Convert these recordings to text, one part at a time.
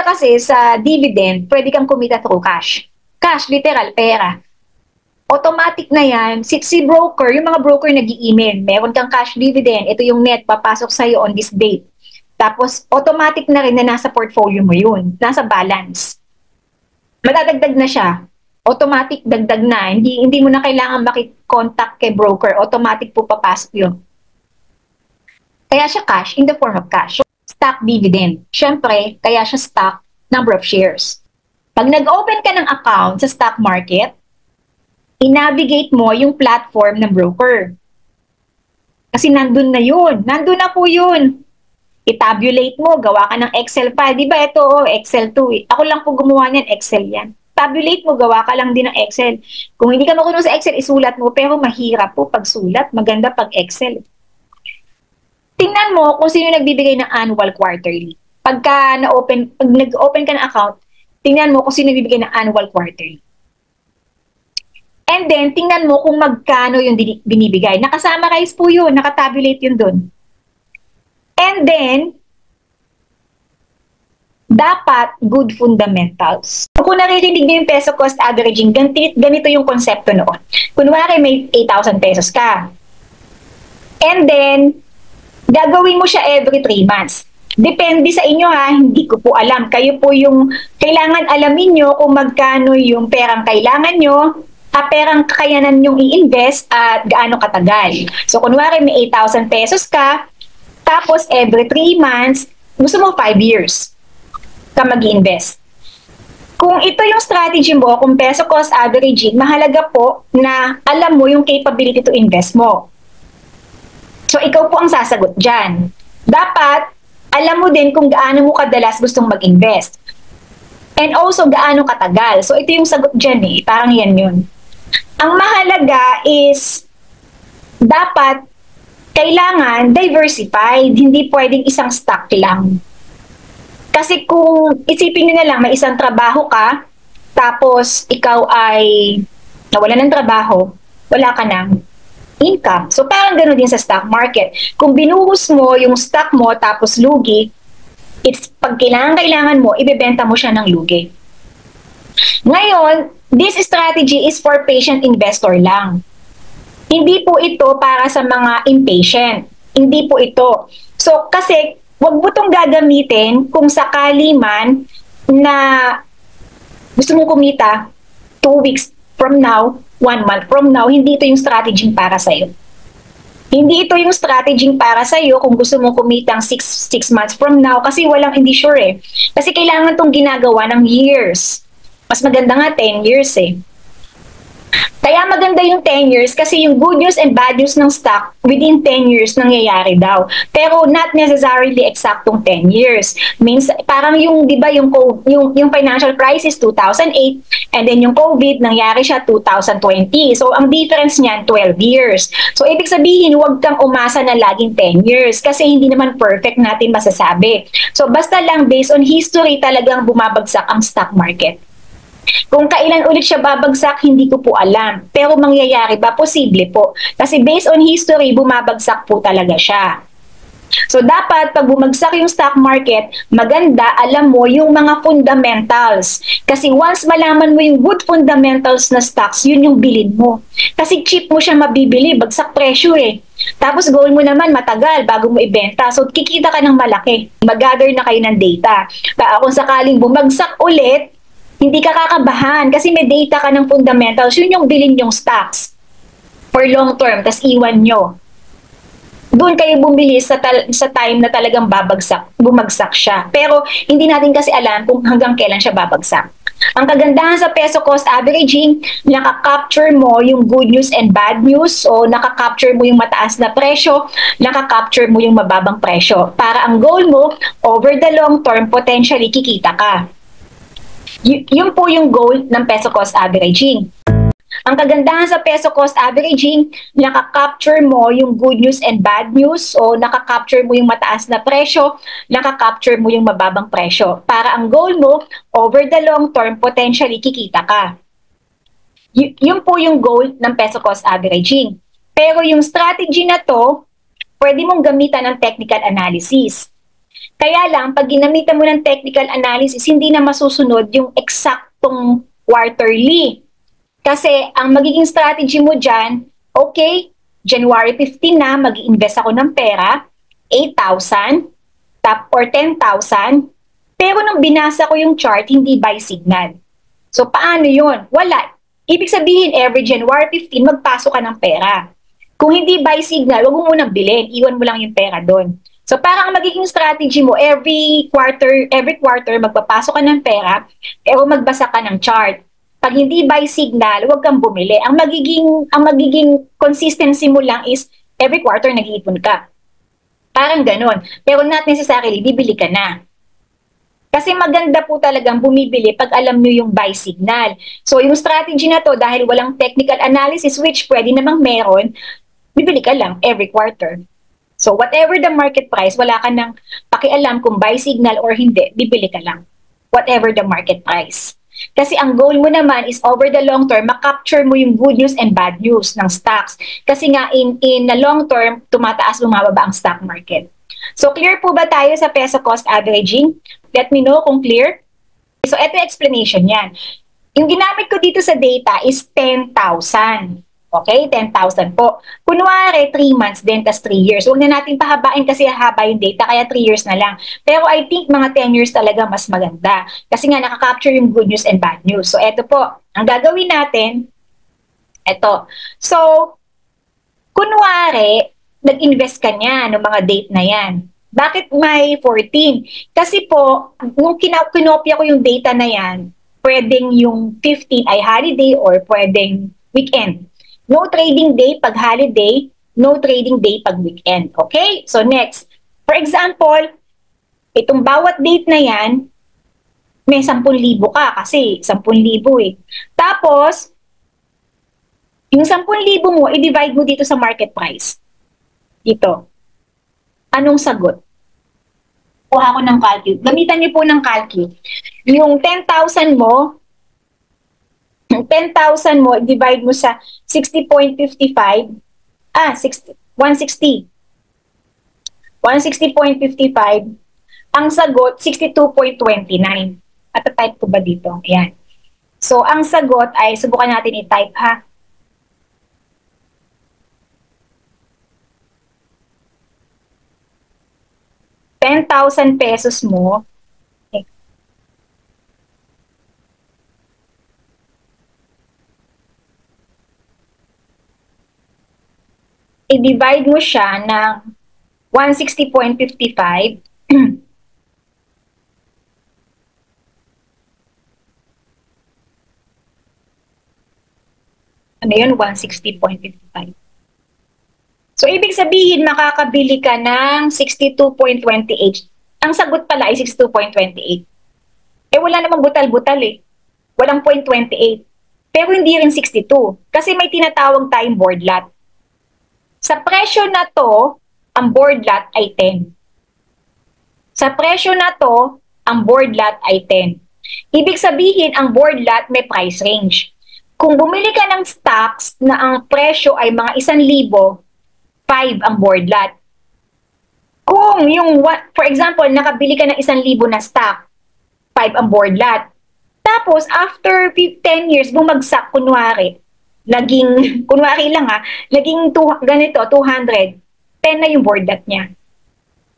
kasi sa dividend, pwede kang kumita through cash. Cash, literal, pera. Automatic na yan, si broker, yung mga broker nag-i-email, meron kang cash dividend, ito yung net, papasok sa'yo on this date. Tapos, automatic na rin na nasa portfolio mo yun, nasa balance. Madadagdag na siya, automatic dagdag na, hindi mo na kailangan makikontak kay broker, automatic po papasok yun. Kaya siya cash, in the form of cash. Stock dividend, syempre, kaya siya stock, number of shares. Pag nag-open ka ng account sa stock market, i-navigate mo yung platform ng broker. Kasi nandun na yun. Nandun na po yun. I-tabulate mo, gawa ka ng Excel file. Di ba ito, Excel 2. Ako lang po gumawa niyan, Excel yan. Tabulate mo, gawa ka lang din ng Excel. Kung hindi ka marunong sa Excel, isulat mo. Pero mahirap po pag sulat. Maganda pag Excel. Tingnan mo kung sino nagbibigay ng annual quarterly. Pag nag-open ka ng account, tingnan mo kung sino nagbibigay ng annual quarterly. And then, tingnan mo kung magkano yung binibigay. Nakasummarize po yun, nakatabulate yun dun. And then, dapat good fundamentals. Kung naririnig niyo yung peso cost averaging, ganito yung konsepto noon. Kunwari may 8,000 pesos ka. And then, gagawin mo siya every 3 months. Depende sa inyo ha, hindi ko po alam. Kayo po yung kailangan alamin nyo kung magkano yung perang kailangan nyo, perang kakayanan yung i-invest at gaano katagal. So, kunwari may 8,000 pesos ka, tapos every 3 months, gusto mo 5 years ka mag-invest. Kung ito yung strategy mo, kung peso cost averaging, mahalaga po na alam mo yung capability to invest mo. So, ikaw po ang sasagot dyan. Dapat, alam mo din kung gaano mo kadalas gustong mag-invest. And also, gaano katagal. So, ito yung sagot dyan eh. Parang yan yun. Ang mahalaga is, dapat, kailangan diversified. Hindi pwedeng isang stock lang. Kasi kung isipin nyo na lang, may isang trabaho ka, tapos ikaw ay nawala ng trabaho, wala ka ng income. So parang gano'n din sa stock market. Kung binuhos mo yung stock mo tapos lugi, it's pag kailangan mo, ibebenta mo siya ng lugi. Ngayon, this strategy is for patient investor lang. Hindi po ito para sa mga impatient. Hindi po ito. So kasi, wag mo itong gagamitin kung sakali man na gusto mong kumita 2 weeks from now, 1 month from now, hindi ito yung strategy para sa'yo. Hindi ito yung strategy para sa'yo kung gusto mong kumita 6 months from now kasi hindi sure eh. Kasi kailangan itong ginagawa ng years. Mas maganda nga 10 years eh. Kaya maganda yung 10 years kasi yung good news and bad news ng stock within 10 years nangyayari daw. Pero not necessarily eksaktong 10 years. Means parang yung 'di ba yung financial crisis 2008 and then yung COVID nangyari siya 2020. So ang difference niyan 12 years. So ibig sabihin huwag kang umasa na laging 10 years kasi hindi naman perfect natin masasabi. So basta lang based on history talagang bumabagsak ang stock market. Kung kailan ulit siya babagsak, hindi ko po alam. Pero mangyayari ba? Posible po. Kasi based on history, bumabagsak po talaga siya. So dapat pag bumagsak yung stock market, maganda alam mo yung mga fundamentals. Kasi once malaman mo yung good fundamentals na stocks, yun yung bilhin mo. Kasi cheap mo siya mabibili, bagsak presyo eh. Tapos goal mo naman matagal bago mo ibenta. So kikita ka ng malaki. Mag-gather na kayo ng data. Kung sakaling bumagsak ulit, hindi ka kakabahan kasi may data ka ng fundamentals. Yun yung bilhin yung stocks for long term, tas iwan nyo. Doon kayo bumili sa time na talagang bumagsak siya. Pero hindi natin kasi alam kung hanggang kailan siya babagsak. Ang kagandahan sa peso cost averaging, nakaka-capture mo yung good news and bad news o nakaka-capture mo yung mataas na presyo, nakaka-capture mo yung mababang presyo. Para ang goal mo, over the long term, potentially kikita ka. Yun po yung goal ng peso cost averaging. Ang kagandahan sa peso cost averaging, nakaka-capture mo yung good news and bad news o nakaka-capture mo yung mataas na presyo, nakaka-capture mo yung mababang presyo. Para ang goal mo, over the long term, potentially kikita ka. Yun po yung goal ng peso cost averaging. Pero yung strategy na to, pwede mong gamitan ng technical analysis. Kaya lang, pag ginamitan mo ng technical analysis, hindi na masusunod yung eksaktong quarterly. Kasi ang magiging strategy mo dyan, okay, January 15 na, mag-invest ako ng pera, 8,000, or 10,000, pero nung binasa ko yung chart, hindi buy signal. So, paano yun? Wala. Ibig sabihin, every January 15, magpasok ka ng pera. Kung hindi buy signal, huwag mo munang bilhin. Iwan mo lang yung pera doon. So, parang ang magiging strategy mo, every quarter, magpapasok ka ng pera, pero magbasa ka ng chart. Pag hindi buy signal, huwag kang bumili. Ang magiging consistency mo lang is every quarter nag-iipon ka. Parang ganon. Pero not necessarily, bibili ka na. Kasi maganda po talagang bumibili pag alam nyo yung buy signal. So yung strategy na to, dahil walang technical analysis, which pwede namang meron, bibili ka lang every quarter. So whatever the market price, wala ka nang pakialam kung buy signal or hindi, bibili ka lang. Whatever the market price. Kasi ang goal mo naman is over the long term, makapture mo yung good news and bad news ng stocks. Kasi nga in the long term, tumataas bumababa ang stock market. So clear po ba tayo sa peso cost averaging? Let me know kung clear. So ito yung explanation yan. Yung ginamit ko dito sa data is 10,000. Okay, 10,000 po. Kunwari, 3 months din, tas 3 years. Huwag na natin pahabain kasi haba yung data, kaya 3 years na lang. Pero I think mga 10 years talaga mas maganda. Kasi nga nakaka-capture yung good news and bad news. So, eto po. Ang gagawin natin, eto. So, kunwari, nag-invest ka niya ng mga date na yan. Bakit may 14? Kasi po, nung kinopya ko yung data na yan, pwedeng yung 15 ay holiday or pwedeng weekend. No trading day pag holiday, no trading day pag weekend. Okay? So next, for example, itong bawat date na yan, may 10,000 ka kasi 10,000 eh. Tapos, yung 10,000 mo, i-divide mo dito sa market price. Dito. Anong sagot? Kuha ko ng calculate. Gamitan niyo po ng calculate. Yung 10,000 mo, 10,000 mo, divide mo sa 60.55, 160. 160.55, ang sagot, 62.29. At type ko ba dito? Ayan. So, ang sagot ay, subukan natin i-type ha. ₱10,000 mo, i-divide mo siya ng 160.55. Ano yun? 160.55. So, ibig sabihin, makakabili ka ng 62.28. Ang sagot pala ay 62.28. Eh, wala namang butal-butal eh. Walang 0.28. Pero hindi rin 62. Kasi may tinatawag tayong board lot. Sa presyo na to, ang board lot ay 10. Sa presyo na to, ang board lot ay 10. Ibig sabihin, ang board lot may price range. Kung bumili ka ng stocks na ang presyo ay mga 1,000, 5 ang board lot. Kung yung, for example, nakabili ka ng 1,000 na stock, 5 ang board lot. Tapos, after 10 years, bumagsak, kunwari, kunwari lang naging ganito, 200, 10 na yung board lot niya.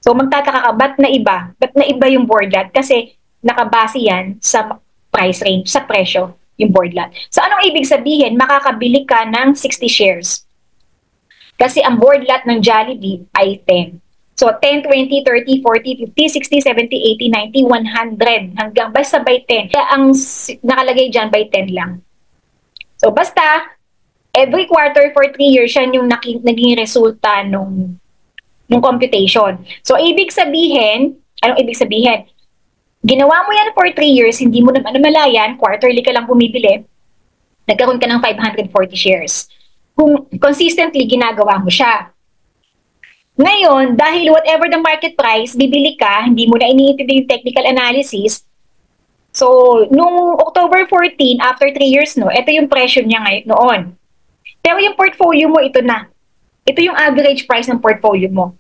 So, magtataka ka, ba't na iba? Ba't na iba yung board lot? Kasi, nakabase yan sa price range, sa presyo, yung board lot. So, anong ibig sabihin? Makakabili ka ng 60 shares. Kasi ang board lot ng Jollibee ay 10. So, 10, 20, 30, 40, 50, 60, 70, 80, 90, 100. Hanggang basta by 10. Kaya ang nakalagay dyan by 10 lang. So, basta, every quarter for 3 years, yan yung naging resulta nung computation. So, ibig sabihin, anong ibig sabihin? Ginawa mo yan for 3 years, hindi mo naman namalayan, quarterly ka lang bumibili, nagkaroon ka ng 540 shares. Kung consistently ginagawa mo siya. Ngayon, dahil whatever the market price, bibili ka, hindi mo na iniintindi yung technical analysis. So, nung October 14, after 3 years, ito yung presyo niya noon. Pero yung portfolio mo, ito na. Ito yung average price ng portfolio mo.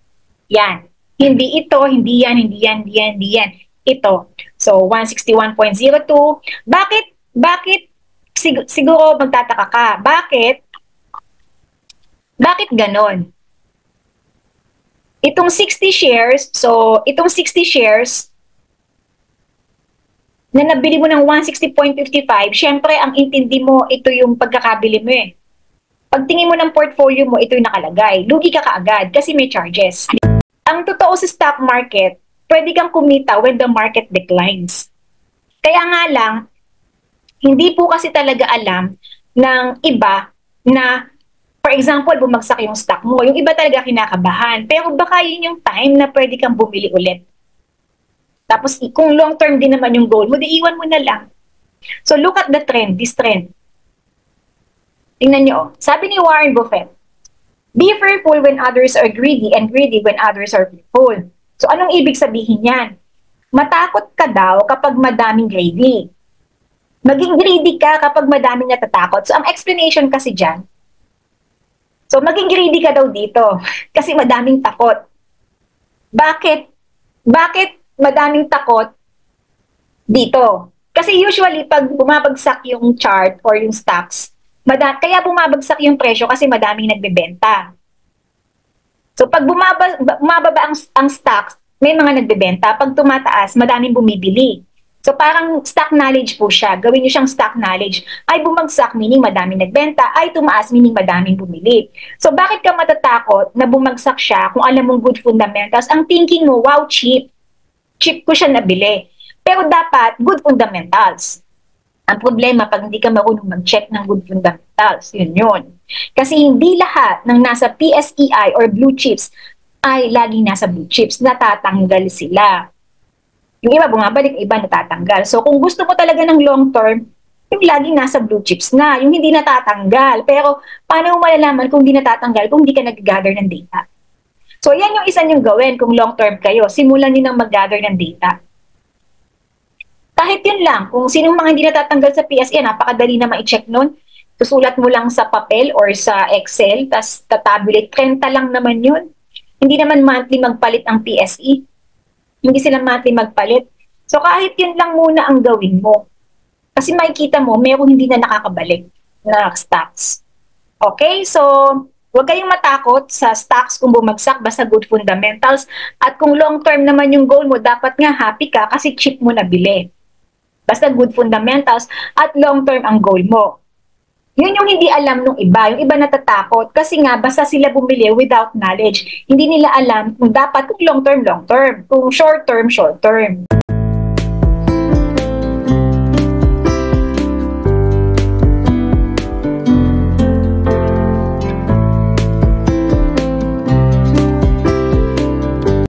Yan. Hindi ito, hindi yan, hindi yan, hindi yan, hindi yan. Ito. So, 161.02. Bakit, siguro magtataka ka, bakit ganon? Itong 60 shares, so, itong 60 shares, na nabili mo ng 160.55, syempre, ang intindi mo, ito yung pagkakabili mo eh. Pagtingin mo ng portfolio mo, ito yung nakalagay. Lugi ka kaagad kasi may charges. Ang totoo sa stock market, pwede kang kumita when the market declines. Kaya nga lang, hindi po kasi talaga alam ng iba na, for example, bumagsak yung stock mo. Yung iba talaga kinakabahan. Pero baka yun yung time na pwede kang bumili ulit. Tapos kung long term din naman yung goal mo, di iwan mo na lang. So look at the trend, this trend. Tingnan nyo. Sabi ni Warren Buffett, be fearful when others are greedy and greedy when others are fearful. So anong ibig sabihin yan? Matakot ka daw kapag madaming greedy. Maging greedy ka kapag madaming natatakot. So ang explanation kasi dyan, so maging greedy ka daw dito kasi madaming takot. Bakit? Bakit madaming takot dito? Kasi usually pag bumabagsak yung chart or yung stocks, kaya bumabagsak yung presyo kasi madaming nagbebenta. So pag bumababa ang stocks, may mga nagbebenta. Pag tumataas, madaming bumibili. So parang stock knowledge po siya. Gawin niyo siyang stock knowledge. Ay bumagsak, meaning madaming nagbenta. Ay tumaas, meaning madaming bumili. So bakit ka matatakot na bumagsak siya kung alam mong good fundamentals? Ang thinking mo, wow, cheap. Cheap ko siya nabili. Pero dapat, good fundamentals. Ang problema, pag hindi ka marunong mag-check ng good fundamentals, yun. Kasi hindi lahat ng nasa PSEI or blue chips ay laging nasa blue chips. Natatanggal sila. Yung iba bumabalik, iba natatanggal. So kung gusto mo talaga ng long term, yung laging nasa blue chips na, yung hindi natatanggal. Pero paano mo malalaman kung hindi natatanggal kung hindi ka nag-gather ng data? So yan yung isa niyong gawin kung long term kayo. Simulan niyo nang mag-gather ng data. Kahit yun lang, kung sinong mga hindi natatanggal sa PSE, napakadali na ma-check nun. Susulat mo lang sa papel or sa Excel, tas tatabulate, 30 lang naman yun. Hindi naman monthly magpalit ang PSE. Hindi sila monthly magpalit. So kahit yun lang muna ang gawin mo. Kasi makikita mo, mayroong hindi na nakakabalik na stocks. Okay, so huwag kayong matakot sa stocks kung bumagsak, basta good fundamentals. At kung long term naman yung goal mo, dapat nga happy ka kasi cheap mo nabili. Basta good fundamentals at long term ang goal mo. Yun yung hindi alam ng iba. Yung iba natatakot kasi nga basta sila bumili without knowledge. Hindi nila alam kung dapat kung long term, kung short term.